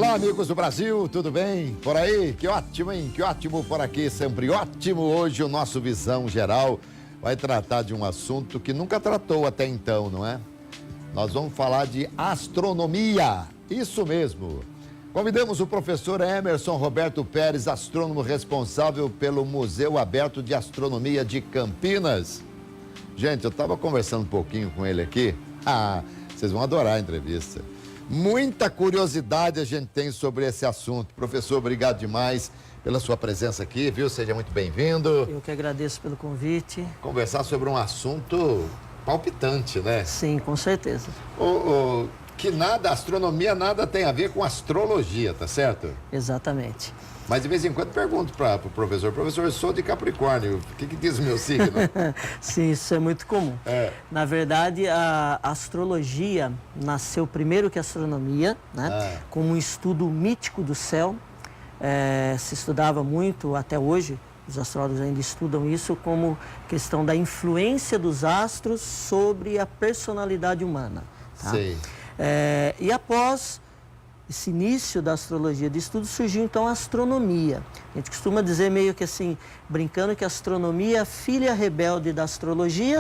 Olá, amigos do Brasil, tudo bem? Por aí? Que ótimo, hein? Que ótimo por aqui, sempre ótimo. Hoje o nosso Visão Geral vai tratar de um assunto que nunca tratou até então, não é? Nós vamos falar de astronomia, isso mesmo. Convidamos o professor Emerson Roberto Pérez, astrônomo responsável pelo Museu Aberto de Astronomia de Campinas. Gente, eu estava conversando um pouquinho com ele aqui. Vocês vão adorar a entrevista. Muita curiosidade a gente tem sobre esse assunto. Professor, obrigado demais pela sua presença aqui, viu? Seja muito bem-vindo. Eu que agradeço pelo convite. Conversar sobre um assunto palpitante, né? Sim, com certeza. Que nada, astronomia nada tem a ver com astrologia, tá certo? Exatamente. Mas de vez em quando pergunto para o professor, eu sou de Capricórnio, o que diz o meu signo? Sim, isso é muito comum. Na verdade, a astrologia nasceu primeiro que a astronomia, né? Como um estudo mítico do céu. Se estudava muito até hoje, os astrólogos ainda estudam isso como questão da influência dos astros sobre a personalidade humana. Tá? Sei. E após esse início da astrologia de estudo, surgiu então a astronomia. A gente costuma dizer meio que assim, brincando que a astronomia é a filha rebelde da astrologia,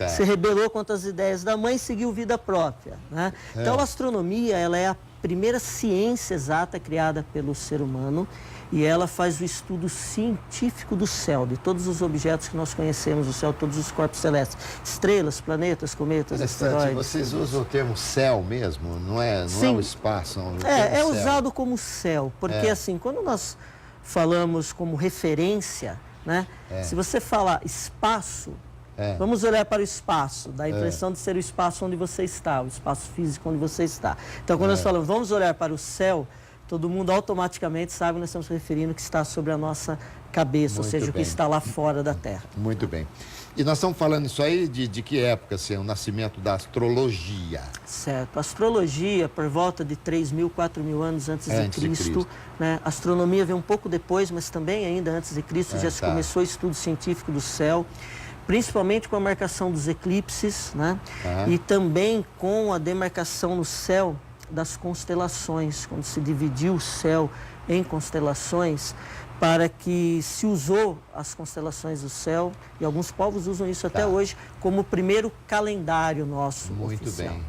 se rebelou contra as ideias da mãe e seguiu vida própria, né? Então a astronomia, ela é a primeira ciência exata criada pelo ser humano e ela faz o estudo científico do céu, de todos os objetos que nós conhecemos, o céu, todos os corpos celestes, estrelas, planetas, cometas, asteroides. Vocês usam o termo céu mesmo, não é o espaço? É usado como céu, porque assim, quando nós falamos como referência, né? Se você falar espaço, vamos olhar para o espaço, dá a impressão de ser o espaço onde você está, o espaço físico onde você está. Então, quando nós falamos, vamos olhar para o céu, todo mundo automaticamente sabe que nós estamos referindo que está sobre a nossa cabeça, ou seja, o que está lá fora da Terra. Muito bem. E nós estamos falando isso aí de que época, assim, o nascimento da astrologia? Certo. A astrologia, por volta de 3.000, 4.000 anos antes de Cristo, né? A astronomia veio um pouco depois, mas também ainda antes de Cristo já se começou o estudo científico do céu, principalmente com a marcação dos eclipses, né? E também com a demarcação no céu das constelações, quando se dividiu o céu em constelações, para que se usou as constelações do céu, e alguns povos usam isso até hoje, como o primeiro calendário nosso oficial. Muito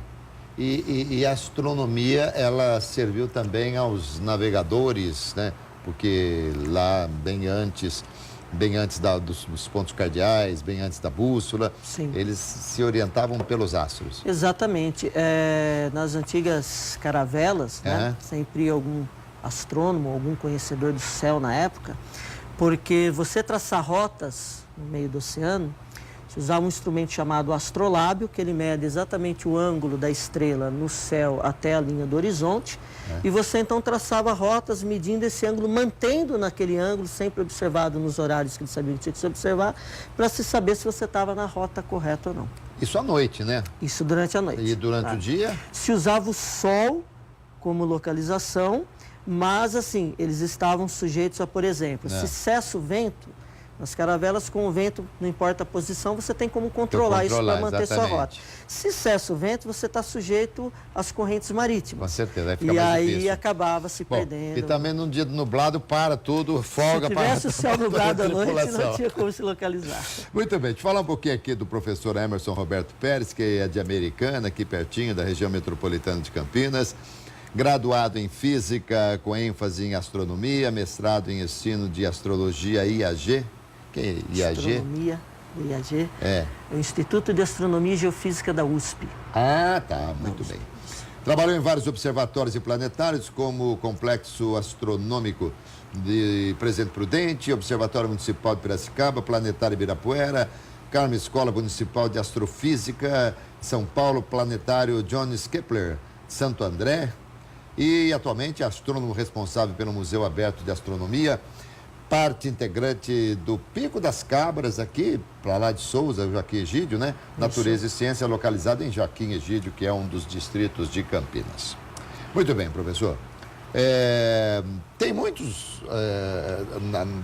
bem. E a astronomia, ela serviu também aos navegadores, né? Porque lá, bem antes dos pontos cardeais, bem antes da bússola, eles se orientavam pelos astros. Exatamente. Nas antigas caravelas, né, sempre algum astrônomo, algum conhecedor do céu na época, porque você traçar rotas no meio do oceano, se usava um instrumento chamado astrolábio, que ele mede exatamente o ângulo da estrela no céu até a linha do horizonte, e você então traçava rotas medindo esse ângulo, mantendo naquele ângulo, sempre observado nos horários que ele sabia que tinha que se observar, para se saber se você estava na rota correta ou não. Isso à noite, né? Isso durante a noite. E durante o dia? Se usava o sol como localização, mas assim, eles estavam sujeitos a, por exemplo, se cessa o vento, nas caravelas, com o vento, não importa a posição, você tem como controlar isso para manter sua rota. Se cessa o vento, você está sujeito às correntes marítimas. Com certeza, vai ficar e mais aí difícil. Acabava se perdendo. E também num dia nublado, para tudo, folga para... Se tivesse o céu nublado à noite, não tinha como se localizar. Muito bem, deixa eu falar um pouquinho aqui do professor Emerson Roberto Pérez, que é de Americana, aqui pertinho da região metropolitana de Campinas. Graduado em Física, com ênfase em Astronomia, mestrado em Ensino de Astrologia IAG. Que é IAG? Astronomia, IAG. É o Instituto de Astronomia e Geofísica da USP. Muito bem. Trabalhou em vários observatórios e planetários, como o Complexo Astronômico de Presidente Prudente, Observatório Municipal de Piracicaba, Planetário Ibirapuera, Carme Escola Municipal de Astrofísica, São Paulo, Planetário Johannes Kepler, Santo André, e atualmente é astrônomo responsável pelo Museu Aberto de Astronomia, parte integrante do Pico das Cabras, aqui, para lá de Souza, Joaquim Egídio, né? Isso. Natureza e Ciência, localizada em Joaquim Egídio, que é um dos distritos de Campinas. Muito bem, professor. Tem muitos,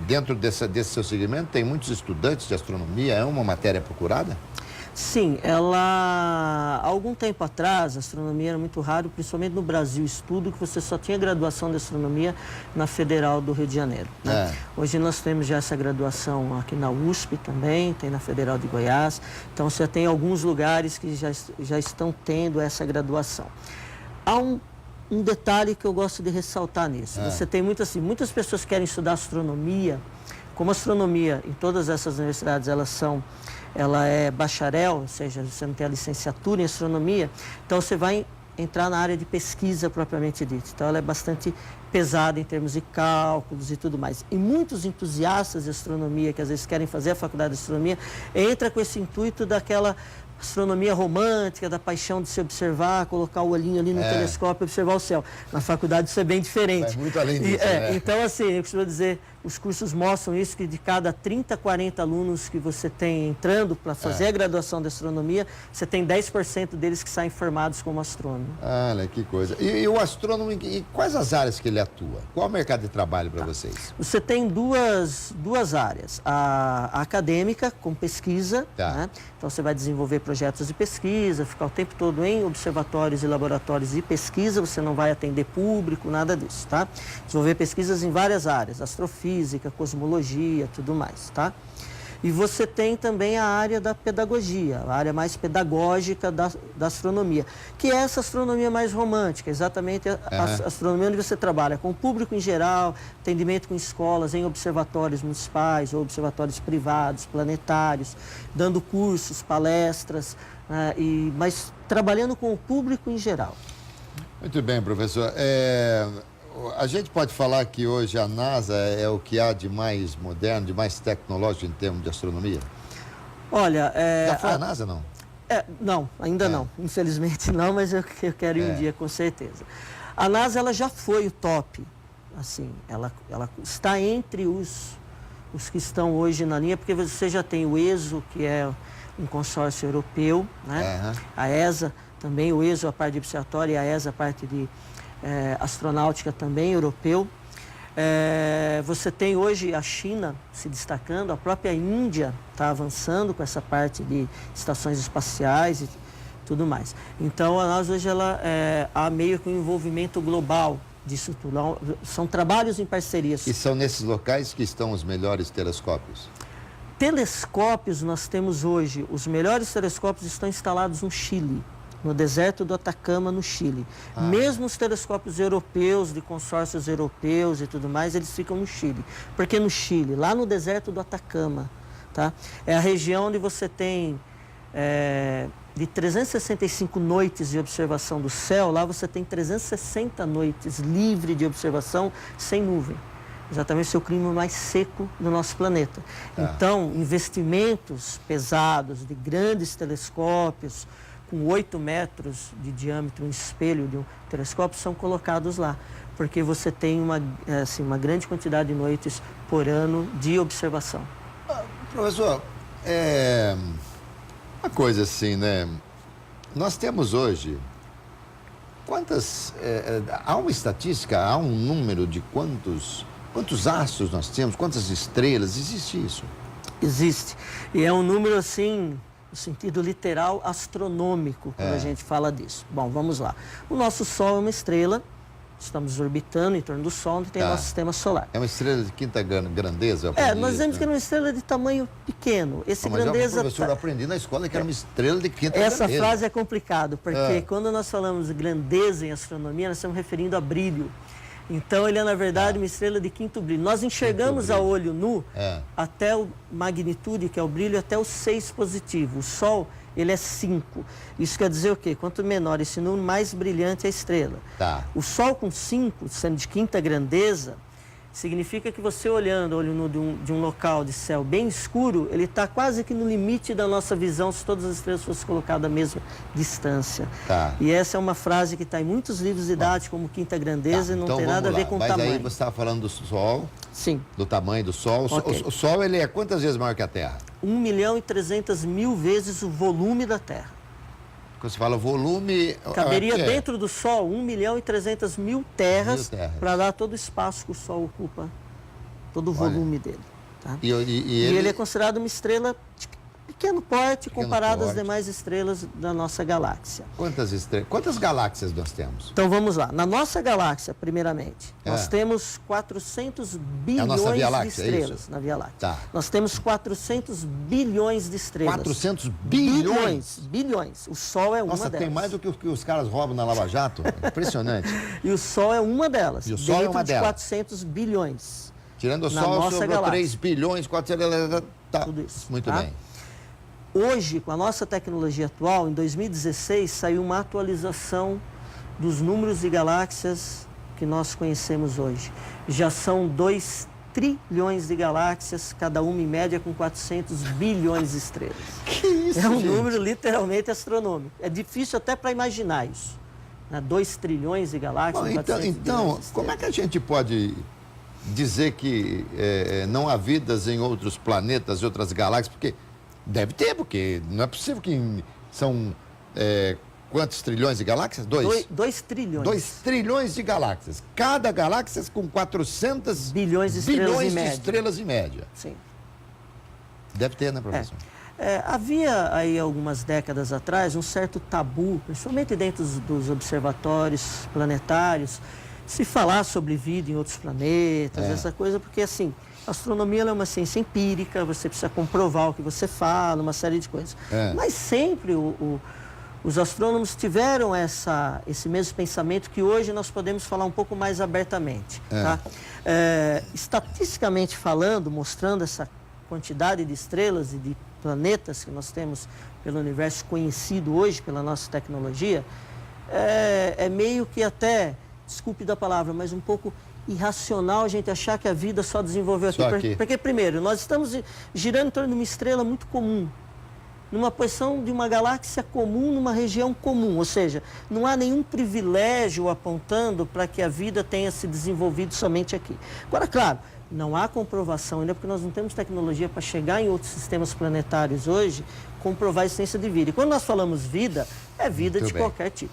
dentro desse seu segmento, tem muitos estudantes de astronomia, é uma matéria procurada? Sim, ela, há algum tempo atrás, a astronomia era muito raro, principalmente no Brasil, estudo que você só tinha graduação de astronomia na Federal do Rio de Janeiro, né? Hoje nós temos já essa graduação aqui na USP também, tem na Federal de Goiás, então você tem alguns lugares que já estão tendo essa graduação. Há um detalhe que eu gosto de ressaltar nisso, você tem muitas pessoas que querem estudar astronomia, como astronomia em todas essas universidades ela é bacharel, ou seja, você não tem a licenciatura em astronomia, então você vai entrar na área de pesquisa propriamente dita. Então ela é bastante pesada em termos de cálculos e tudo mais. E muitos entusiastas de astronomia, que às vezes querem fazer a faculdade de astronomia, entra com esse intuito daquela astronomia romântica, da paixão de se observar, colocar o olhinho ali no telescópio e observar o céu. Na faculdade isso é bem diferente. Vai muito além disso, né? Então, assim, eu costumo dizer, os cursos mostram isso, que de cada 30, 40 alunos que você tem entrando para fazer a graduação de astronomia, você tem 10% deles que saem formados como astrônomo. Olha, que coisa. E o astrônomo, em quais as áreas que ele atua? Qual é o mercado de trabalho para vocês? Você tem duas áreas. A acadêmica, com pesquisa, né? Então você vai desenvolver projetos de pesquisa, ficar o tempo todo em observatórios e laboratórios de pesquisa, você não vai atender público, nada disso, tá? Desenvolver pesquisas em várias áreas, astrofísica, cosmologia, tudo mais, tá? E você tem também a área da pedagogia, a área mais pedagógica da astronomia, que é essa astronomia mais romântica, exatamente a astronomia onde você trabalha com o público em geral, atendimento com escolas, em observatórios municipais ou observatórios privados, planetários, dando cursos, palestras, mas trabalhando com o público em geral. Muito bem, professor. A gente pode falar que hoje a NASA é o que há de mais moderno, de mais tecnológico em termos de astronomia? Olha, já foi a NASA, não? Não, ainda não. Infelizmente não, mas eu quero ir um dia, com certeza. A NASA, ela já foi o top. Assim, ela está entre os que estão hoje na linha, porque você já tem o ESO, que é um consórcio europeu, né? A ESA também, o ESO a parte de observatório e a ESA a parte de astronáutica também, europeu. Você tem hoje a China se destacando, a própria Índia está avançando com essa parte de estações espaciais e tudo mais. Então, a NASA hoje há meio que um envolvimento global disso tudo. São trabalhos em parcerias. E são nesses locais que estão os melhores telescópios? Telescópios nós temos hoje, os melhores telescópios estão instalados no Chile, no deserto do Atacama, no Chile. Mesmo os telescópios europeus, de consórcios europeus e tudo mais, eles ficam no Chile. Porque no Chile, lá no deserto do Atacama, tá? É a região onde você tem de 365 noites de observação do céu, lá você tem 360 noites livre de observação, sem nuvem. Exatamente o seu clima mais seco do nosso planeta. Então, investimentos pesados de grandes telescópios, com 8 metros de diâmetro, um espelho de um telescópio, são colocados lá, porque você tem uma grande quantidade de noites por ano de observação. Professor, uma coisa assim, né? Nós temos hoje, há uma estatística, há um número de quantos astros nós temos, quantas estrelas, existe isso? Existe, e é um número assim, no sentido literal, astronômico, quando a gente fala disso. Bom, vamos lá. O nosso Sol é uma estrela, estamos orbitando em torno do Sol, onde tem o nosso sistema solar. É uma estrela de quinta grandeza? Nós dizemos que é uma estrela de tamanho pequeno. Grandeza... Professor, eu aprendi na escola que era uma estrela de quinta grandeza. Essa frase é complicada, porque quando nós falamos de grandeza em astronomia, nós estamos referindo a brilho. Então, ele é, na verdade, uma estrela de quinto brilho. Nós enxergamos a olho nu até a magnitude, que é o brilho, até o 6 positivo. O Sol, ele é 5. Isso quer dizer o quê? Quanto menor esse número, mais brilhante é a estrela. O Sol com 5, sendo de quinta grandeza, significa que você olhando o olho nu de um local de céu bem escuro, ele está quase que no limite da nossa visão se todas as estrelas fossem colocadas à mesma distância. E essa é uma frase que está em muitos livros didáticos, como quinta grandeza, e não tem nada a ver com o tamanho. Mas aí você estava falando do Sol? Sim. Do tamanho do Sol. O Sol, ele é quantas vezes maior que a Terra? 1.300.000 vezes o volume da Terra. Quando você fala volume... Caberia dentro do Sol 1.300.000 terras para dar todo o espaço que o Sol ocupa, todo o volume dele. Tá? E ele é considerado uma estrela Pequeno porte comparado às demais estrelas da nossa galáxia. Quantas galáxias nós temos? Então vamos lá. Na nossa galáxia, primeiramente, nós temos 400 bilhões de estrelas na Via Láctea. Tá. Nós temos 400 bilhões de estrelas. 400 bilhões? Bilhões. O Sol é uma delas. delas. Tem mais do que os caras roubam na Lava Jato? Impressionante. E o Sol é uma delas. E o Sol é uma delas. 400 bilhões. Tirando o Sol, sobrou 3 bilhões, 400... Tá. Tudo isso. Muito bem. Hoje, com a nossa tecnologia atual, em 2016, saiu uma atualização dos números de galáxias que nós conhecemos hoje. Já são 2 trilhões de galáxias, cada uma em média com 400 bilhões de estrelas. Que isso, é um gente? número literalmente astronômico. É difícil até para imaginar isso. 2 trilhões de galáxias. Bom, então como é que a gente pode dizer que não há vidas em outros planetas, em outras galáxias? Porque deve ter, porque não é possível que são quantos trilhões de galáxias? 2 trilhões. 2 trilhões de galáxias. Cada galáxia com 400 bilhões de estrelas em média. Sim. Deve ter, né, professor? Havia aí algumas décadas atrás um certo tabu, principalmente dentro dos observatórios planetários, se falar sobre vida em outros planetas, essa coisa, porque assim, a astronomia é uma ciência empírica, você precisa comprovar o que você fala, uma série de coisas. Mas sempre os astrônomos tiveram esse mesmo pensamento que hoje nós podemos falar um pouco mais abertamente. Tá? Estatisticamente falando, mostrando essa quantidade de estrelas e de planetas que nós temos pelo universo conhecido hoje pela nossa tecnologia, é meio que até, desculpe da palavra, mas um pouco irracional a gente achar que a vida só desenvolveu aqui. Porque, primeiro, nós estamos girando em torno de uma estrela muito comum, numa posição de uma galáxia comum, numa região comum, ou seja, não há nenhum privilégio apontando para que a vida tenha se desenvolvido somente aqui. Agora, claro, não há comprovação ainda, porque nós não temos tecnologia para chegar em outros sistemas planetários hoje, comprovar a existência de vida. E quando nós falamos vida, é vida de qualquer tipo.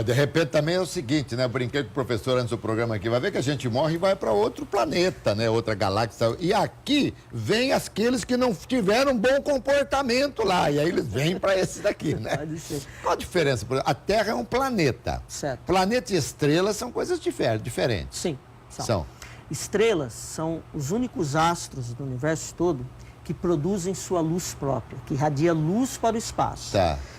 De repente também é o seguinte, né? Eu brinquei com o professor antes do programa aqui, vai ver que a gente morre e vai para outro planeta, né? Outra galáxia. E aqui vem aqueles que não tiveram bom comportamento lá, e aí eles vêm para esse daqui, né? Pode ser. Qual a diferença? A Terra é um planeta. Certo. Planeta e estrelas são coisas diferentes. Sim, são. Estrelas são os únicos astros do universo todo que produzem sua luz própria, que irradia luz para o espaço.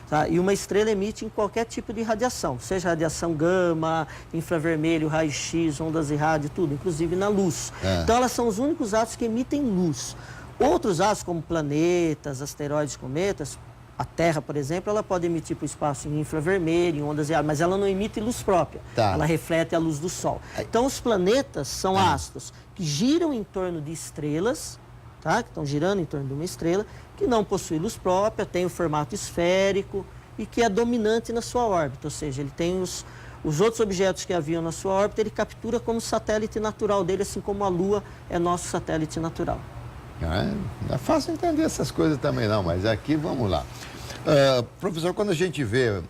Tá? E uma estrela emite em qualquer tipo de radiação, seja radiação gama, infravermelho, raio-x, ondas de rádio, tudo, inclusive na luz. Então elas são os únicos astros que emitem luz. Outros astros, como planetas, asteroides, cometas, a Terra, por exemplo, ela pode emitir para o espaço em infravermelho, em ondas de rádio, mas ela não emite luz própria. Ela reflete a luz do Sol. Então os planetas são astros que giram em torno de estrelas, tá? Que estão girando em torno de uma estrela, que não possui luz própria, tem o formato esférico e que é dominante na sua órbita, ou seja, ele tem os outros objetos que haviam na sua órbita, ele captura como satélite natural dele, assim como a Lua é nosso satélite natural. Não é fácil entender essas coisas também não, mas aqui vamos lá. Professor, quando a gente vê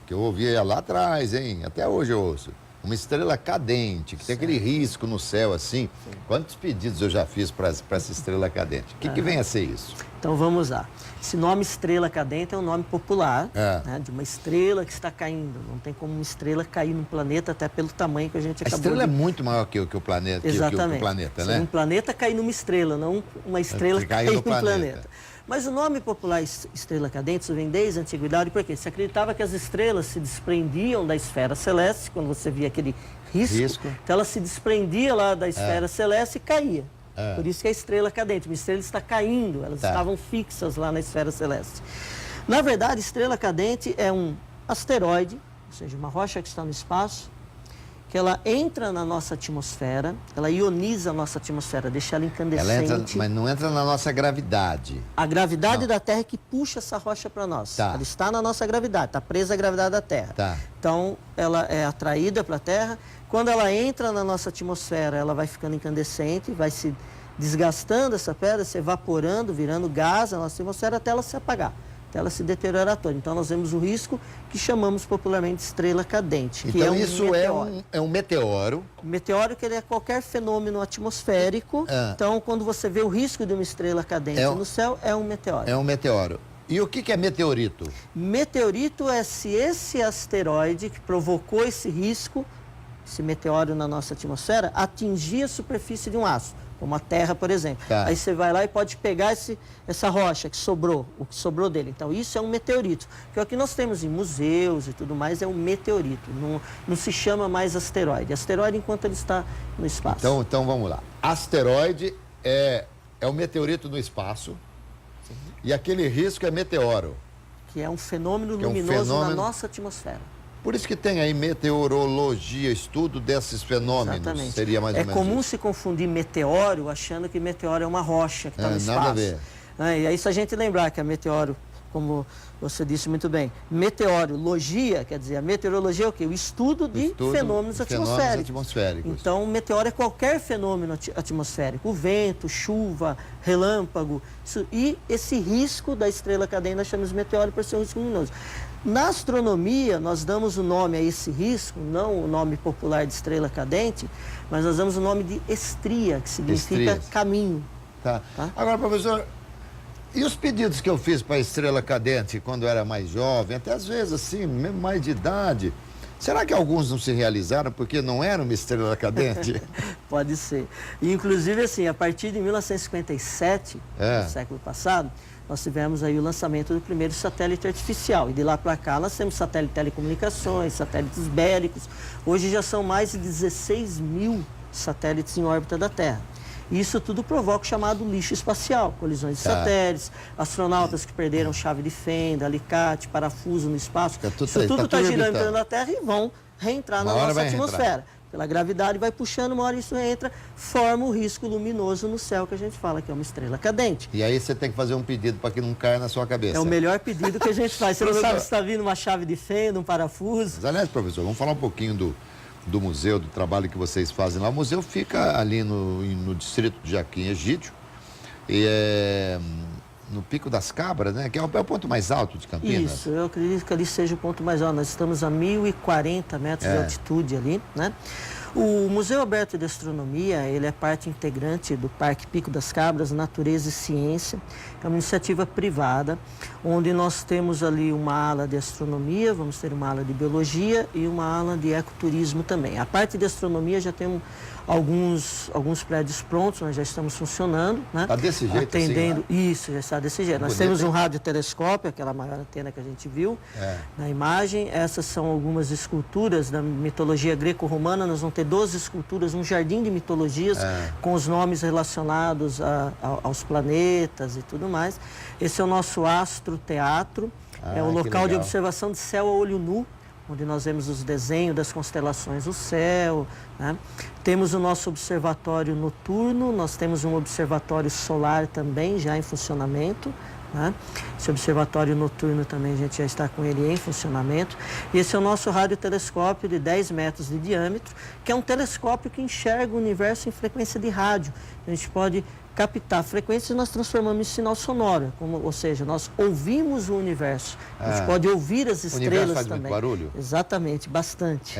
que eu ouvia lá atrás, hein? Até hoje eu ouço, uma estrela cadente, que tem aquele risco no céu assim. Quantos pedidos eu já fiz para essa estrela cadente? O que vem a ser isso? Então vamos lá. Esse nome estrela cadente é um nome popular, né, de uma estrela que está caindo. Não tem como uma estrela cair num planeta, até pelo tamanho que a gente acabou de... A estrela é muito maior que o planeta, Exatamente. Que o planeta, né? Um planeta cair numa estrela, não uma estrela cair num planeta. Mas o nome popular estrela cadente, isso vem desde a antiguidade, porque se acreditava que as estrelas se desprendiam da esfera celeste, quando você via aquele risco. Então ela se desprendia lá da esfera celeste e caía. Por isso que é a estrela cadente. Uma estrela está caindo, elas estavam fixas lá na esfera celeste. Na verdade, estrela cadente é um asteroide, ou seja, uma rocha que está no espaço, que ela entra na nossa atmosfera, ela ioniza a nossa atmosfera, deixa ela incandescente. Ela entra, mas não entra na nossa gravidade. A gravidade da Terra é que puxa essa rocha para nós. Ela está na nossa gravidade, está presa à gravidade da Terra. Então, ela é atraída para a Terra. Quando ela entra na nossa atmosfera, ela vai ficando incandescente, vai se desgastando essa pedra, se evaporando, virando gás na nossa atmosfera até ela se apagar. até ela se deteriorar toda. Então nós vemos o risco que chamamos popularmente de estrela cadente. Que então é um isso meteoro. é um meteoro. O meteoro que ele é qualquer fenômeno atmosférico. Então quando você vê o risco de uma estrela cadente no céu, é um meteoro. É um meteoro. E o que é meteorito? Meteorito é se esse asteroide que provocou esse risco, esse meteoro na nossa atmosfera, atingir a superfície de um astro, como a Terra, por exemplo. Aí você vai lá e pode pegar essa rocha que sobrou, o que sobrou dele. Então, isso é um meteorito. Que é o que nós temos em museus e tudo mais, é um meteorito. Não se chama mais asteroide. Asteroide enquanto ele está no espaço. Então vamos lá. Asteroide é um meteorito no espaço. Sim. E aquele risco é meteoro. Que é um fenômeno luminoso na nossa atmosfera. Por isso que tem aí meteorologia, estudo desses fenômenos. Exatamente. Seria mais ou menos comum isso. Se confundir meteoro achando que meteoro é uma rocha que está no espaço. Nada a ver. E aí, se a gente lembrar que a meteoro, como você disse muito bem, meteorologia, quer dizer, a meteorologia é o quê? O estudo de fenômenos atmosféricos. Então, o meteoro é qualquer fenômeno atmosférico. O vento, chuva, relâmpago. E esse risco da estrela cadente nós chamamos de meteoro por ser um risco luminoso. Na astronomia, nós damos o nome a esse risco, não o nome popular de estrela cadente, mas nós damos o nome de estria, que significa caminho. Tá. Agora, professor, e os pedidos que eu fiz para a estrela cadente quando eu era mais jovem, até às vezes assim, mesmo mais de idade, será que alguns não se realizaram porque não era uma estrela cadente? Pode ser. Inclusive, assim, a partir de 1957, no século passado, nós tivemos aí o lançamento do primeiro satélite artificial. E de lá para cá nós temos satélite de telecomunicações, satélites bélicos. Hoje já são mais de 16 mil satélites em órbita da Terra. E isso tudo provoca o chamado lixo espacial, colisões de satélites, astronautas que perderam chave de fenda, alicate, parafuso no espaço. Isso tudo está girando em torno da Terra e vão reentrar na nossa atmosfera. Pela gravidade vai puxando, uma hora isso entra, forma o risco luminoso no céu que a gente fala que é uma estrela cadente. E aí você tem que fazer um pedido para que não caia na sua cabeça. É o melhor pedido que a gente faz. Você não sabe se está vindo uma chave de fenda, um parafuso. Mas, aliás, professor, vamos falar um pouquinho do museu, do trabalho que vocês fazem lá. O museu fica ali no distrito de Jaquim Egídio, e no Pico das Cabras, né? Que é o ponto mais alto de Campinas. Isso, eu acredito que ali seja o ponto mais alto. Nós estamos a 1.040 metros de altitude ali, né? O Museu Aberto de Astronomia, ele é parte integrante do Parque Pico das Cabras, Natureza e Ciência. É uma iniciativa privada, onde nós temos ali uma ala de astronomia, vamos ter uma ala de biologia e uma ala de ecoturismo também. A parte de astronomia já tem alguns prédios prontos, nós já estamos funcionando, né? Está desse jeito atendendo, assim, isso, já está desse jeito. Nós temos um radiotelescópio, aquela maior antena que a gente viu na imagem. Essas são algumas esculturas da mitologia greco-romana. Nós vamos ter 12 esculturas, um jardim de mitologias com os nomes relacionados aos planetas e tudo mais. Esse é o nosso astroteatro, é o local de observação de céu a olho nu, onde nós vemos os desenhos das constelações do céu, né? Temos o nosso observatório noturno, nós temos um observatório solar também já em funcionamento, né? Esse observatório noturno também a gente já está com ele em funcionamento. E esse é o nosso radiotelescópio de 10 metros de diâmetro, que é um telescópio que enxerga o universo em frequência de rádio. A gente pode captar frequências e nós transformamos em sinal sonoro, ou seja, nós ouvimos o universo. A gente pode ouvir as estrelas também. O universo faz muito barulho? Exatamente, bastante.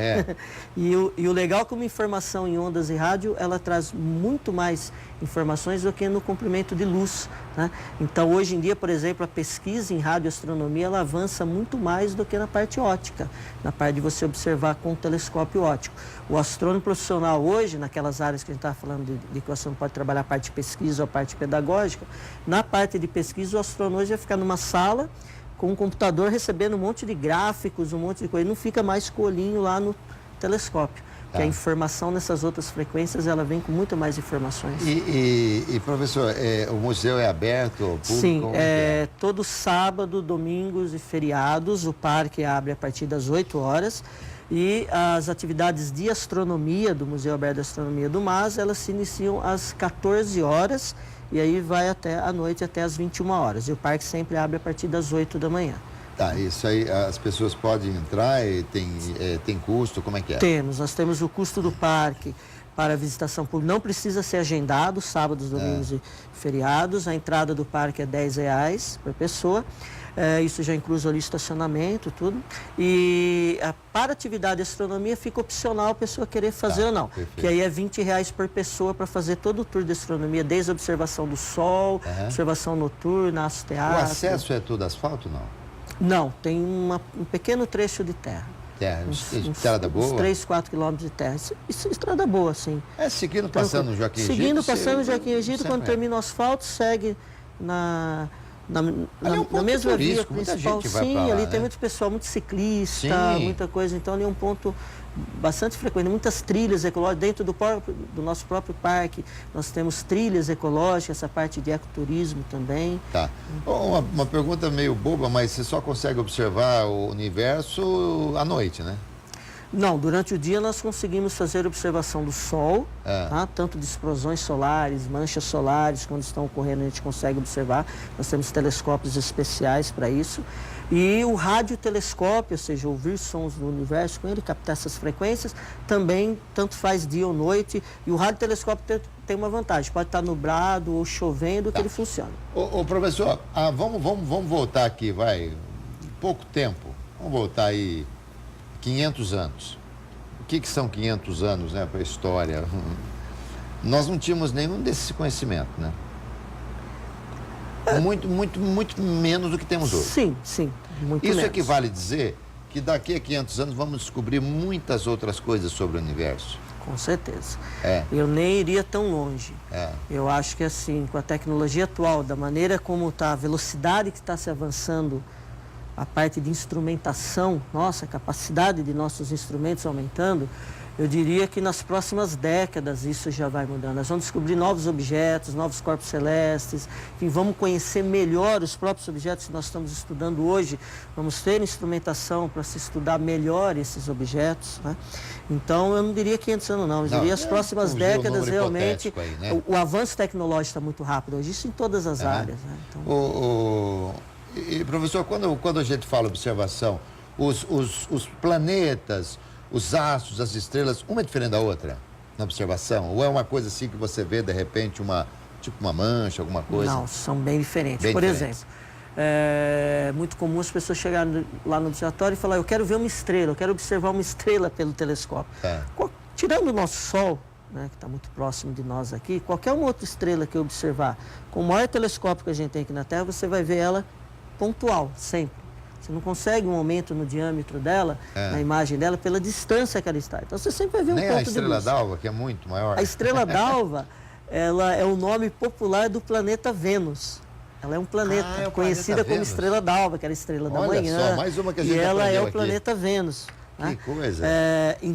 E o legal é que uma informação em ondas e rádio, ela traz muito mais informações do que no comprimento de luz, né? Então, hoje em dia, por exemplo, a pesquisa em radioastronomia, ela avança muito mais do que na parte óptica, na parte de você observar com o telescópio óptico. O astrônomo profissional hoje, naquelas áreas que a gente estava falando de que o astrônomo pode trabalhar a parte de pesquisa ou a parte pedagógica, na parte de pesquisa o astrônomo hoje vai ficar numa sala com um computador recebendo um monte de gráficos, um monte de coisa, ele não fica mais com o olhinho lá no telescópio. Que a informação nessas outras frequências, ela vem com muito mais informações. E professor, o museu é aberto ao público? Sim, todo sábado, domingos e feriados, o parque abre a partir das 8 horas. E as atividades de astronomia do Museu Aberto de Astronomia do MAS, elas se iniciam às 14 horas e aí vai até a noite, até às 21 horas. E o parque sempre abre a partir das 8 da manhã. Tá, isso aí, as pessoas podem entrar e tem custo, como é que é? Nós temos o custo do parque para a visitação pública, não precisa ser agendado, sábados, domingos e feriados. A entrada do parque é R$10 por pessoa. isso já inclui ali estacionamento, tudo. E para atividade de astronomia fica opcional a pessoa querer fazer ou não. Perfeito. Que aí é R$20 por pessoa para fazer todo o tour de astronomia, desde a observação do Sol, observação noturna, astroteatro. O acesso é tudo asfalto, não? Não, tem um pequeno trecho de terra. Estrada boa? Uns 3, 4 quilômetros de terra. Isso é estrada boa, sim. Seguindo passando o Joaquim Egito? Seguindo passando o Joaquim Egito, quando termina o asfalto, segue na mesma via principal. Sim, ali tem muito pessoal, muito ciclista, muita coisa. Então, ali é um ponto bastante frequente. Muitas trilhas ecológicas. Dentro do nosso próprio parque, nós temos trilhas ecológicas, essa parte de ecoturismo também. Tá. Uma pergunta meio boba, mas você só consegue observar o universo à noite, né? Não, durante o dia nós conseguimos fazer observação do Sol, tá? Tanto de explosões solares, manchas solares, quando estão ocorrendo a gente consegue observar. Nós temos telescópios especiais para isso. E o radiotelescópio, ou seja, ouvir sons do universo com ele, captar essas frequências, também tanto faz dia ou noite. E o radiotelescópio tem uma vantagem, pode estar nublado ou chovendo, que ele funciona. Professor, vamos voltar aqui, pouco tempo, vamos voltar aí 500 anos. O que são 500 anos, né, para a história? Nós não tínhamos nenhum desse conhecimento, né? Muito menos do que temos hoje. Sim, muito Isso menos. equivale a dizer que daqui a 500 anos vamos descobrir muitas outras coisas sobre o universo. Com certeza. Eu nem iria tão longe. Eu acho que assim, com a tecnologia atual, da maneira como está, a velocidade que está se avançando, a parte de instrumentação, a capacidade de nossos instrumentos aumentando, eu diria que nas próximas décadas isso já vai mudando. Nós vamos descobrir novos objetos, novos corpos celestes, enfim, vamos conhecer melhor os próprios objetos que nós estamos estudando hoje. Vamos ter instrumentação para se estudar melhor esses objetos, né? Então, eu não diria 500 anos, não. Eu diria as próximas décadas, realmente, aí, né? o avanço tecnológico está muito rápido hoje, isso em todas as áreas, né? Então... E, professor, quando a gente fala observação, os planetas, os astros, as estrelas, uma é diferente da outra na observação? Ou é uma coisa assim que você vê, de repente, tipo uma mancha, alguma coisa? Não, são bem diferentes. Por exemplo, é muito comum as pessoas chegarem lá no observatório e falar, eu quero ver uma estrela, eu quero observar uma estrela pelo telescópio. Tirando o nosso Sol, né, que está muito próximo de nós aqui, qualquer uma outra estrela que eu observar, com o maior telescópio que a gente tem aqui na Terra, você vai ver ela pontual, sempre. Você não consegue um aumento no diâmetro dela, na imagem dela, pela distância que ela está. Então você sempre vai ver um ponto de luz. Nem a estrela d'alva, que é muito maior. A estrela d'alva, ela é o nome popular do planeta Vênus. Ela é um planeta conhecida como estrela d'alva, que era a estrela da manhã. Olha só, mais uma que a gente aprendeu aqui. E ela é o aqui. Planeta Vênus. Que coisa.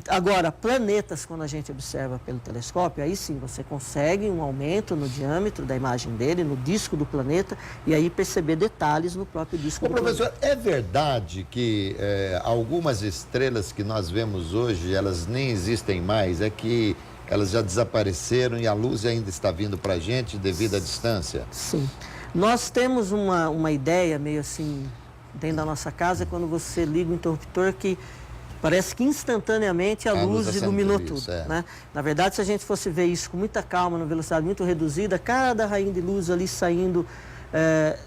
Agora, planetas, quando a gente observa pelo telescópio, aí sim, você consegue um aumento no diâmetro da imagem dele, no disco do planeta, e aí perceber detalhes no próprio disco do professor, planeta. é verdade que algumas estrelas que nós vemos hoje, elas nem existem mais, é que elas já desapareceram e a luz ainda está vindo para a gente devido à distância? Sim. Nós temos uma ideia meio assim, dentro da nossa casa, quando você liga o interruptor, que parece que instantaneamente a luz iluminou tudo, né? Na verdade, se a gente fosse ver isso com muita calma, numa velocidade muito reduzida, cada rainho de luz ali saindo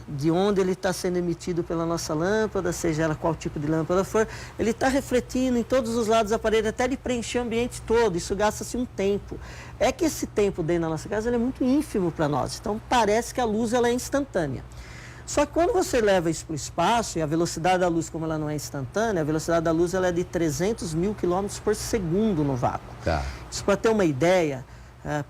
de onde ele está sendo emitido pela nossa lâmpada, seja ela qual tipo de lâmpada for, ele está refletindo em todos os lados da parede, até ele preencher o ambiente todo. Isso gasta-se um tempo. É que esse tempo dentro da nossa casa ele é muito ínfimo para nós, então parece que a luz ela é instantânea. Só que quando você leva isso para o espaço, e a velocidade da luz, como ela não é instantânea, a velocidade da luz ela é de 300 mil quilômetros por segundo no vácuo. Isso para ter uma ideia,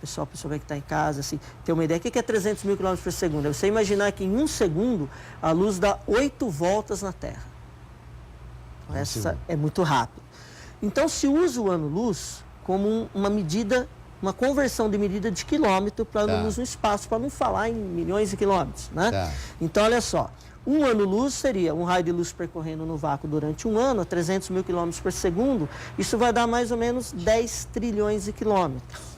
pessoal que está em casa, assim, ter uma ideia, o que é 300 mil quilômetros por segundo? É você imaginar que em um segundo a luz dá 8 voltas na Terra. Essa é muito rápido. Então se usa o ano-luz como uma medida, uma conversão de medida de quilômetro para ano-luz no espaço, para não falar em milhões de quilômetros, né? Então, olha só, um ano-luz seria um raio de luz percorrendo no vácuo durante um ano, a 300 mil quilômetros por segundo, isso vai dar mais ou menos 10 trilhões de quilômetros.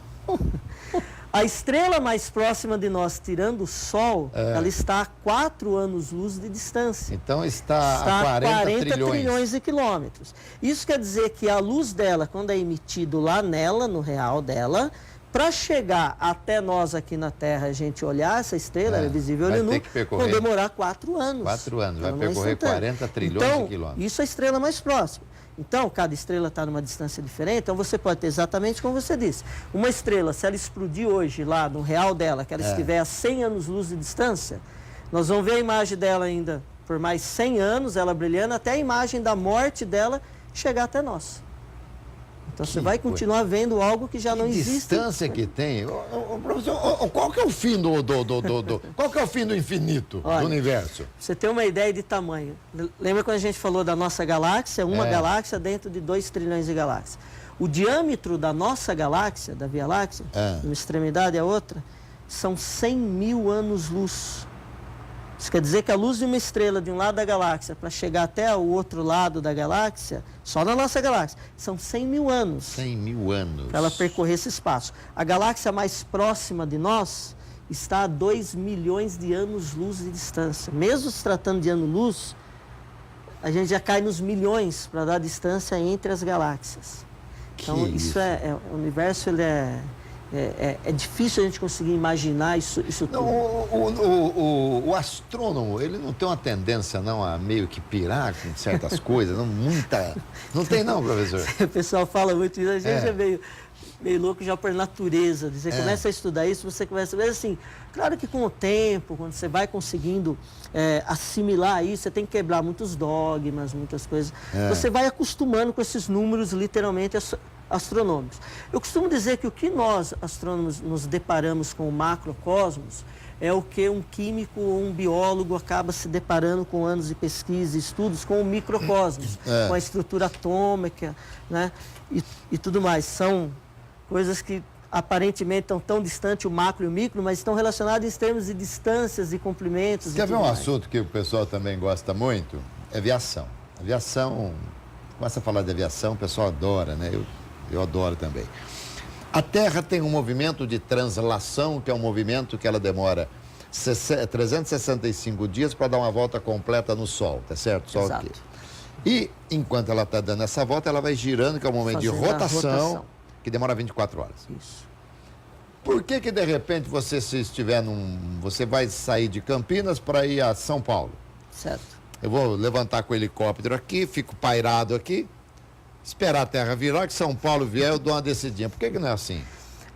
A estrela mais próxima de nós, tirando o Sol, ela está a 4 anos-luz de distância. Então está a 40 trilhões de quilômetros. Isso quer dizer que a luz dela, quando é emitido lá nela, no real dela, Para chegar até nós aqui na Terra, a gente olhar essa estrela, ela é visível olho nu, vão demorar 4 anos. 4 anos, vai percorrer 40 trilhões de quilômetros. Isso é a estrela mais próxima. Então, cada estrela está numa distância diferente, então você pode ter exatamente como você disse. Uma estrela, se ela explodir hoje lá no real dela, que ela estiver a 100 anos-luz de distância, nós vamos ver a imagem dela ainda por mais 100 anos, ela brilhando, até a imagem da morte dela chegar até nós. Então você vai continuar vendo algo que já não existe. Que distância que tem. Professor, qual que é o fim qual que é o fim do infinito, do universo? Você tem uma ideia de tamanho. Lembra quando a gente falou da nossa galáxia? Uma galáxia dentro de 2 trilhões de galáxias. O diâmetro da nossa galáxia, da Via Láctea, de uma extremidade à outra, são 100 mil anos-luz. Isso quer dizer que a luz de uma estrela de um lado da galáxia para chegar até o outro lado da galáxia, só na nossa galáxia, são 100 mil anos. 100 mil anos. Para ela percorrer esse espaço. A galáxia mais próxima de nós está a 2 milhões de anos-luz de distância. Mesmo se tratando de ano-luz, a gente já cai nos milhões para dar distância entre as galáxias. Então, o universo ele é difícil a gente conseguir imaginar isso tudo. Não, o astrônomo, ele não tem uma tendência não a meio que pirar com certas coisas, não tem não, professor? O pessoal fala muito isso, a gente é meio louco já por natureza. Você começa a estudar isso, você começa a ver assim, claro que com o tempo, quando você vai conseguindo assimilar isso, você tem que quebrar muitos dogmas, muitas coisas. Você vai acostumando com esses números literalmente astronômicos. Eu costumo dizer que o que nós, astrônomos, nos deparamos com o macrocosmos é o que um químico ou um biólogo acaba se deparando com anos de pesquisa e estudos com o microcosmos, com a estrutura atômica, né, e tudo mais. São coisas que aparentemente estão tão distantes, o macro e o micro, mas estão relacionados em termos de distâncias e comprimentos. Quer ver um assunto que o pessoal também gosta muito? É aviação. Aviação, começa a falar de aviação, o pessoal adora, né? Eu adoro também. A Terra tem um movimento de translação, que é um movimento que ela demora 365 dias para dar uma volta completa no Sol, tá certo? Sol aqui. E enquanto ela está dando essa volta, ela vai girando, que é um momento de rotação, que demora 24 horas. Isso. Por que de repente você, se estiver você vai sair de Campinas para ir a São Paulo? Certo. Eu vou levantar com o helicóptero aqui, fico pairado aqui, esperar a Terra virar, que São Paulo vier, eu dou uma descidinha. Por que não é assim?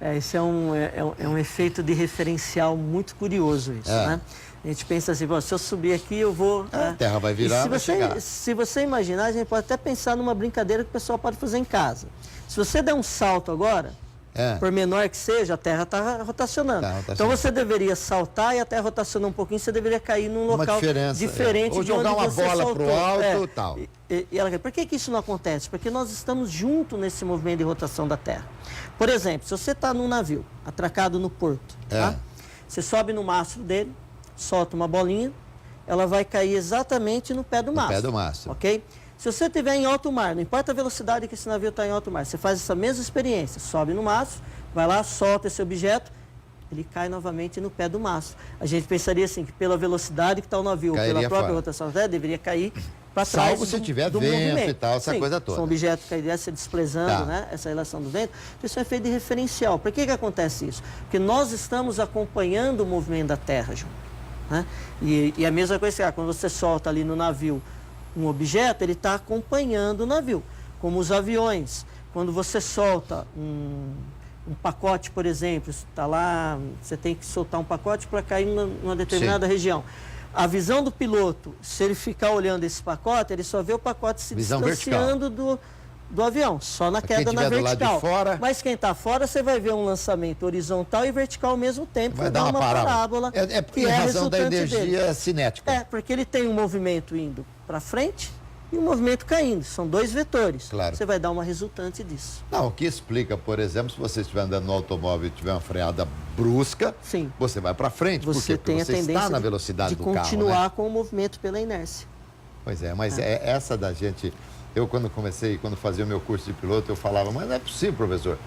Esse é um efeito de referencial muito curioso, isso, né? A gente pensa assim, se eu subir aqui, eu vou... A Terra vai virar, vai chegar. Se você imaginar, a gente pode até pensar numa brincadeira que o pessoal pode fazer em casa. Se você der um salto agora, por menor que seja, a Terra está rotacionando. Então você deveria saltar e a Terra rotacionar um pouquinho, você deveria cair num local diferente ou de onde jogar uma você bola saltou. para o alto e tal. Por que isso não acontece? Porque nós estamos junto nesse movimento de rotação da Terra. Por exemplo, se você está num navio, atracado no porto, tá? Você sobe no mastro dele, solta uma bolinha, ela vai cair exatamente no pé do mastro. No pé do mastro. Ok? Se você estiver em alto mar, não importa a velocidade que esse navio está em alto mar, você faz essa mesma experiência, sobe no mastro, vai lá, solta esse objeto, ele cai novamente no pé do mastro. A gente pensaria assim, que pela velocidade que está o navio, pela própria rotação da Terra, deveria cair para trás. Salvo se tiver vento movimento. E tal, essa coisa toda. Se um objeto cairia se desprezando, né, essa relação do vento, isso é feito de referencial. Por que acontece isso? Porque nós estamos acompanhando o movimento da Terra junto. Né? E a mesma coisa, quando você solta ali no navio um objeto, ele está acompanhando o navio. Como os aviões, quando você solta um pacote, por exemplo, está lá, você tem que soltar um pacote para cair numa determinada região. A visão do piloto, se ele ficar olhando esse pacote, ele só vê o pacote se distanciando do avião, só na queda na vertical. Do lado de fora, mas quem está fora, você vai ver um lançamento horizontal e vertical ao mesmo tempo. Vai dar uma parábola. Que é razão da energia dele. cinética. Porque ele tem um movimento indo para frente e um movimento caindo. São 2 vetores. Claro. Você vai dar uma resultante disso. Não, o que explica, por exemplo, se você estiver andando no automóvel e tiver uma freada brusca, você vai para frente, você porque você está na velocidade do carro. De continuar com o movimento pela inércia. Pois é, mas essa da gente... Eu, quando fazia o meu curso de piloto, eu falava, mas não é possível, professor.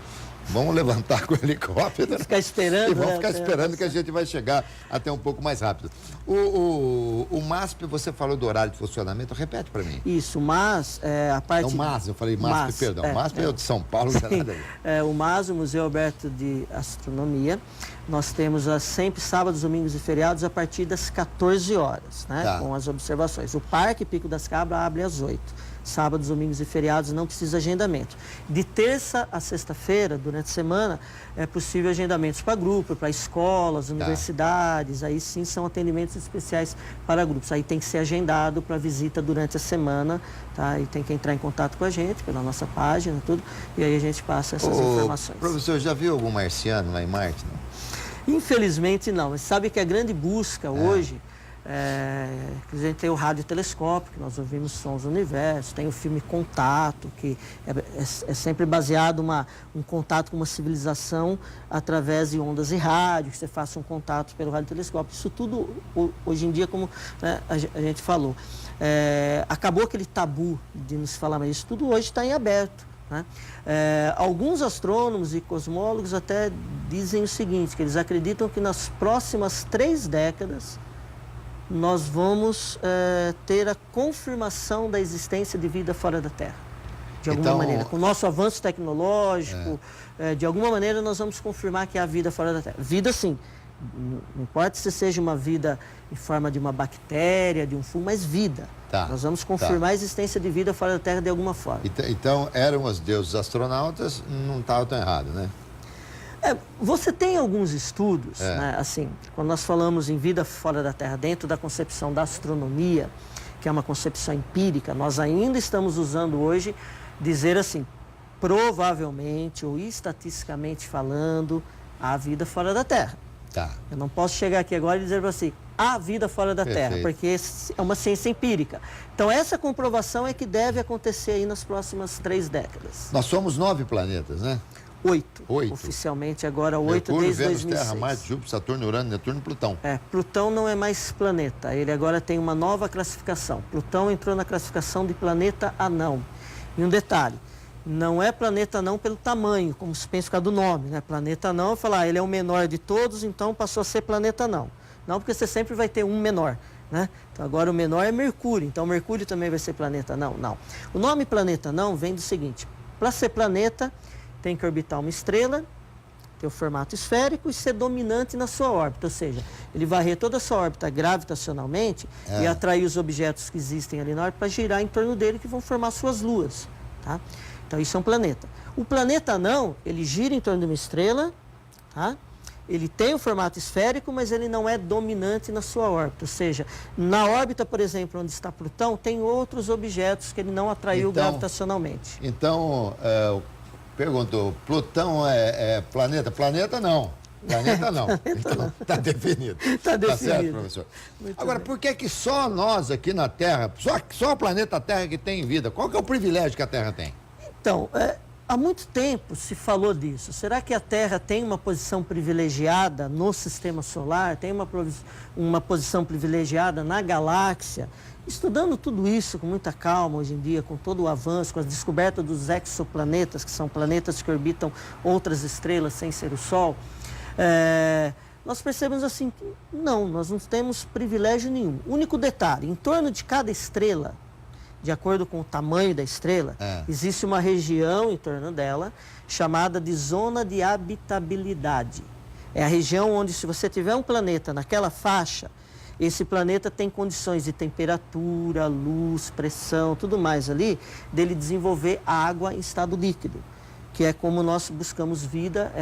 Vamos levantar com o helicóptero. Ficar esperando. E vamos ficar esperando que a gente vai chegar até um pouco mais rápido. O MASP, você falou do horário de funcionamento, repete para mim. Isso, mas a parte... Não, MASP, eu falei MASP, perdão. MASP é o de São Paulo, não tem nada a ver. O MAS, o Museu Aberto de Astronomia, nós temos sempre sábados, domingos e feriados a partir das 14 horas, né? Tá. Com as observações. O Parque Pico das Cabras abre às 8. Sábados, domingos e feriados não precisa agendamento. De terça a sexta-feira, durante a semana, é possível agendamentos para grupo, para escolas, universidades. Aí sim são atendimentos especiais para grupos. Aí tem que ser agendado para visita durante a semana, tá? E tem que entrar em contato com a gente pela nossa página, tudo. E aí a gente passa essas informações. Professor, já viu algum marciano lá em Marte? Não? Infelizmente não. Mas sabe que a grande busca hoje... a gente tem o radiotelescópio, que nós ouvimos sons do universo, tem o filme Contato, que é sempre baseado um contato com uma civilização através de ondas e rádio, que você faça um contato pelo radiotelescópio. Isso tudo, hoje em dia, como a gente falou, acabou aquele tabu de nos falar, mas isso tudo hoje está em aberto. Né? Alguns astrônomos e cosmólogos até dizem o seguinte, que eles acreditam que nas próximas 3 décadas nós vamos ter a confirmação da existência de vida fora da Terra, de alguma maneira. Com o nosso avanço tecnológico, de alguma maneira nós vamos confirmar que há vida fora da Terra. Vida sim, não importa se seja uma vida em forma de uma bactéria, de um fungo, mas vida. Nós vamos confirmar a existência de vida fora da Terra de alguma forma. Então, eram os deuses astronautas, não estava tão errado, né? Você tem alguns estudos, né, assim, quando nós falamos em vida fora da Terra, dentro da concepção da astronomia, que é uma concepção empírica, nós ainda estamos usando hoje dizer assim, provavelmente ou estatisticamente falando, há vida fora da Terra. Eu não posso chegar aqui agora e dizer para você, há vida fora da Terra, porque é uma ciência empírica. Então, essa comprovação é que deve acontecer aí nas próximas 3 décadas. Nós somos 9 planetas, né? 8. Oficialmente agora 8 Mercúrio, desde Vênus, 2006. Terra, Marte, Júpiter, Saturno, Urano, Netuno e Plutão. Plutão não é mais planeta, ele agora tem uma nova classificação. Plutão entrou na classificação de planeta anão. E um detalhe, não é planeta anão pelo tamanho, como se pensa por causa do nome, né? Planeta anão, eu falar, ele é o menor de todos, então passou a ser planeta anão. Não, porque você sempre vai ter um menor, né? Então agora o menor é Mercúrio, então Mercúrio também vai ser planeta anão? Não. O nome planeta anão vem do seguinte, para ser planeta, tem que orbitar uma estrela, ter o formato esférico e ser dominante na sua órbita. Ou seja, ele varrer toda a sua órbita gravitacionalmente e atrair os objetos que existem ali na órbita para girar em torno dele, que vão formar suas luas. Tá? Então, isso é um planeta. O planeta anão, ele gira em torno de uma estrela, tá? Ele tem o formato esférico, mas ele não é dominante na sua órbita. Ou seja, na órbita, por exemplo, onde está Plutão, tem outros objetos que ele não atraiu gravitacionalmente. Então, perguntou, Plutão é planeta? Planeta não. Planeta não. Então, está definido. Está definido. Tá certo, professor? Agora, por que só nós aqui na Terra, só o planeta Terra que tem vida? Qual que é o privilégio que a Terra tem? Então, há muito tempo se falou disso. Será que a Terra tem uma posição privilegiada no sistema solar? Tem uma posição privilegiada na galáxia? Estudando tudo isso com muita calma hoje em dia, com todo o avanço, com a descoberta dos exoplanetas, que são planetas que orbitam outras estrelas sem ser o Sol, nós percebemos assim, que não, nós não temos privilégio nenhum. O único detalhe, em torno de cada estrela, de acordo com o tamanho da estrela, existe uma região em torno dela chamada de zona de habitabilidade. É a região onde, se você tiver um planeta naquela faixa, esse planeta tem condições de temperatura, luz, pressão, tudo mais ali, dele desenvolver água em estado líquido, que é como nós buscamos vida,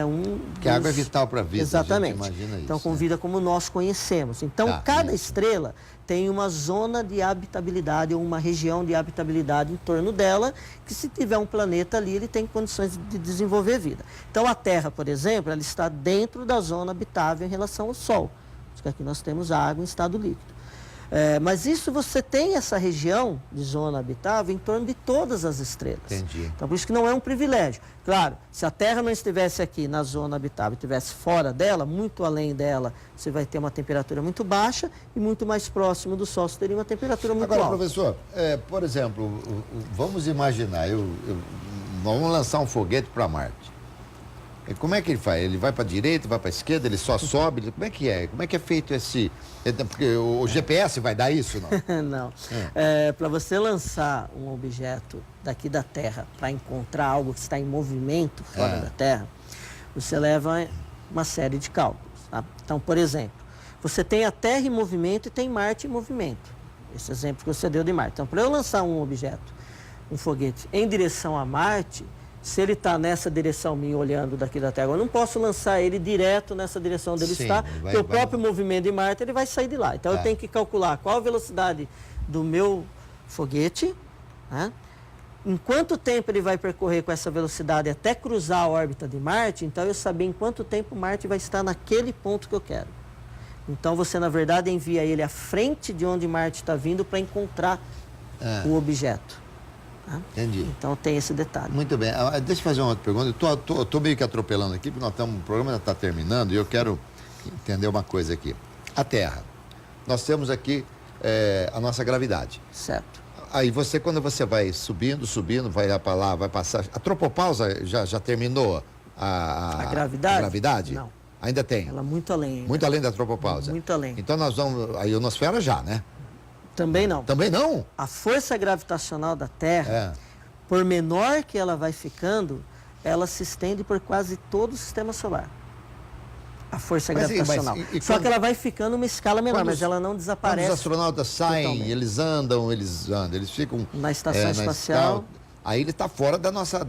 Que a água é vital para a vida, exatamente. A gente imagina isso. Então, com vida como nós conhecemos. Então, cada estrela tem uma zona de habitabilidade ou uma região de habitabilidade em torno dela, que se tiver um planeta ali, ele tem condições de desenvolver vida. Então, a Terra, por exemplo, ela está dentro da zona habitável em relação ao Sol. Porque aqui nós temos a água em estado líquido. Mas isso você tem essa região de zona habitável em torno de todas as estrelas. Entendi. Então, por isso que não é um privilégio. Claro, se a Terra não estivesse aqui na zona habitável, estivesse fora dela, muito além dela, você vai ter uma temperatura muito baixa e muito mais próximo do Sol, você teria uma temperatura muito alta. Agora, professor, por exemplo, vamos imaginar, vamos lançar um foguete para Marte. E como é que ele faz? Ele vai para a direita, vai para a esquerda, ele só sobe? Como é que é? Como é que é feito esse... Porque o GPS vai dar isso, não? Não. Para você lançar um objeto daqui da Terra para encontrar algo que está em movimento fora da Terra, você leva uma série de cálculos. Tá? Então, por exemplo, você tem a Terra em movimento e tem Marte em movimento. Esse exemplo que você deu de Marte. Então, para eu lançar um objeto, um foguete, em direção a Marte, se ele está nessa direção minha, olhando daqui da Terra, eu não posso lançar ele direto nessa direção onde ele está, porque o próprio movimento de Marte ele vai sair de lá. Então, eu tenho que calcular qual a velocidade do meu foguete, né? Em quanto tempo ele vai percorrer com essa velocidade até cruzar a órbita de Marte, então eu saber em quanto tempo Marte vai estar naquele ponto que eu quero. Então, você, na verdade, envia ele à frente de onde Marte está vindo para encontrar o objeto. Entendi. Então tem esse detalhe. Muito bem. Deixa eu fazer uma outra pergunta. Eu tô meio que atropelando aqui, porque o programa ainda está terminando e eu quero entender uma coisa aqui. A Terra. Nós temos aqui a nossa gravidade. Certo. Aí quando você vai subindo, vai lá para lá, vai passar... A tropopausa já terminou a gravidade? A gravidade? Não. Ainda tem? Ela é muito além. Ainda. Muito além da tropopausa? Muito além. Então nós vamos... A ionosfera já, né? Também não. Também não? A força gravitacional da Terra, por menor que ela vai ficando, ela se estende por quase todo o sistema solar. A força gravitacional. Só que ela vai ficando uma escala menor, mas ela não desaparece. Quando os astronautas saem, totalmente. Eles ficam... Na estação espacial. Aí ele está fora da nossa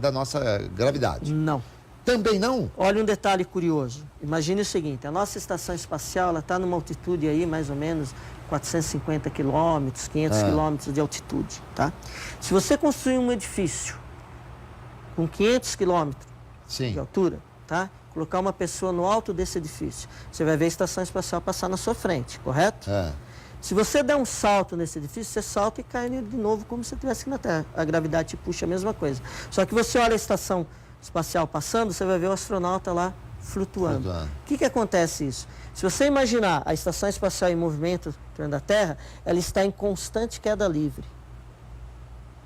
gravidade. Não. Também não? Olha um detalhe curioso. Imagine o seguinte, a nossa estação espacial está numa altitude aí, mais ou menos, 450 quilômetros, 500 quilômetros de altitude, tá? Se você construir um edifício com 500 quilômetros de altura, tá? Colocar uma pessoa no alto desse edifício, você vai ver a estação espacial passar na sua frente, correto? Se você der um salto nesse edifício, você salta e cai de novo como se você estivesse aqui na Terra. A gravidade te puxa a mesma coisa. Só que você olha a estação espacial passando, você vai ver o astronauta lá flutuando. O que acontece isso? Se você imaginar a estação espacial em movimento em torno da Terra, ela está em constante queda livre.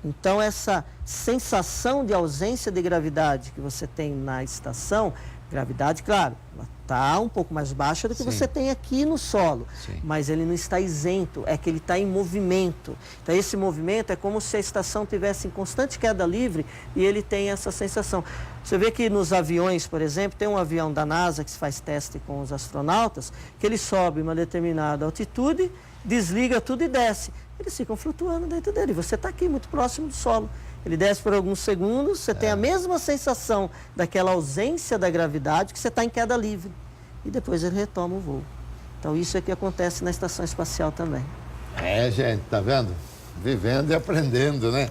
Então, essa sensação de ausência de gravidade que você tem na estação, gravidade, claro, ela está um pouco mais baixa do que você tem aqui no solo, mas ele não está isento, é que ele está em movimento. Então, esse movimento é como se a estação tivesse em constante queda livre e ele tem essa sensação. Você vê que nos aviões, por exemplo, tem um avião da NASA que se faz teste com os astronautas, que ele sobe uma determinada altitude, desliga tudo e desce. Eles ficam flutuando dentro dele. Você está aqui muito próximo do solo. Ele desce por alguns segundos, você tem a mesma sensação daquela ausência da gravidade que você está em queda livre. E depois ele retoma o voo. Então isso é que acontece na estação espacial também. Gente, tá vendo? Vivendo e aprendendo, né?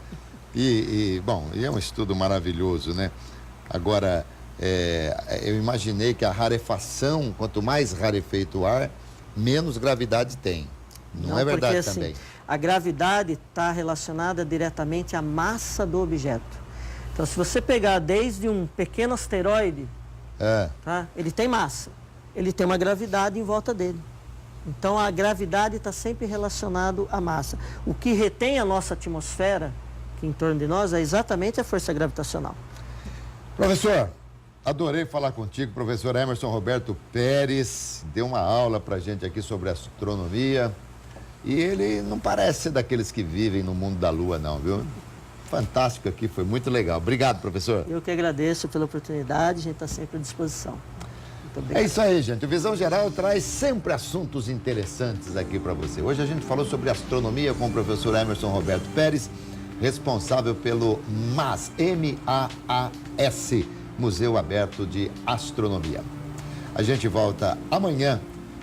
Bom, é um estudo maravilhoso, né? Agora, eu imaginei que a rarefação, quanto mais rarefeito o ar, menos gravidade tem. Não é verdade porque, também? Assim, a gravidade está relacionada diretamente à massa do objeto. Então, se você pegar desde um pequeno asteroide, tá? Ele tem massa, ele tem uma gravidade em volta dele. Então, a gravidade está sempre relacionada à massa. O que retém a nossa atmosfera, que em torno de nós, é exatamente a força gravitacional. Professor, adorei falar contigo, professor Emerson Roberto Pérez, deu uma aula para a gente aqui sobre astronomia. E ele não parece ser daqueles que vivem no mundo da Lua, não, viu? Fantástico aqui, foi muito legal. Obrigado, professor. Eu que agradeço pela oportunidade, a gente está sempre à disposição. Muito obrigado. É isso aí, gente. O Visão Geral traz sempre assuntos interessantes aqui para você. Hoje a gente falou sobre astronomia com o professor Emerson Roberto Pérez, responsável pelo MAAS, M-A-A-S, Museu Aberto de Astronomia. A gente volta amanhã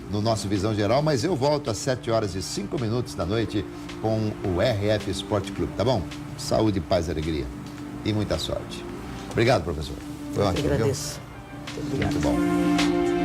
no nosso Visão Geral, mas eu volto às 7h05 da noite com o RF Esporte Clube, tá bom? Saúde, paz e alegria. E muita sorte. Obrigado, professor. Foi ótimo, eu agradeço. Muito bom.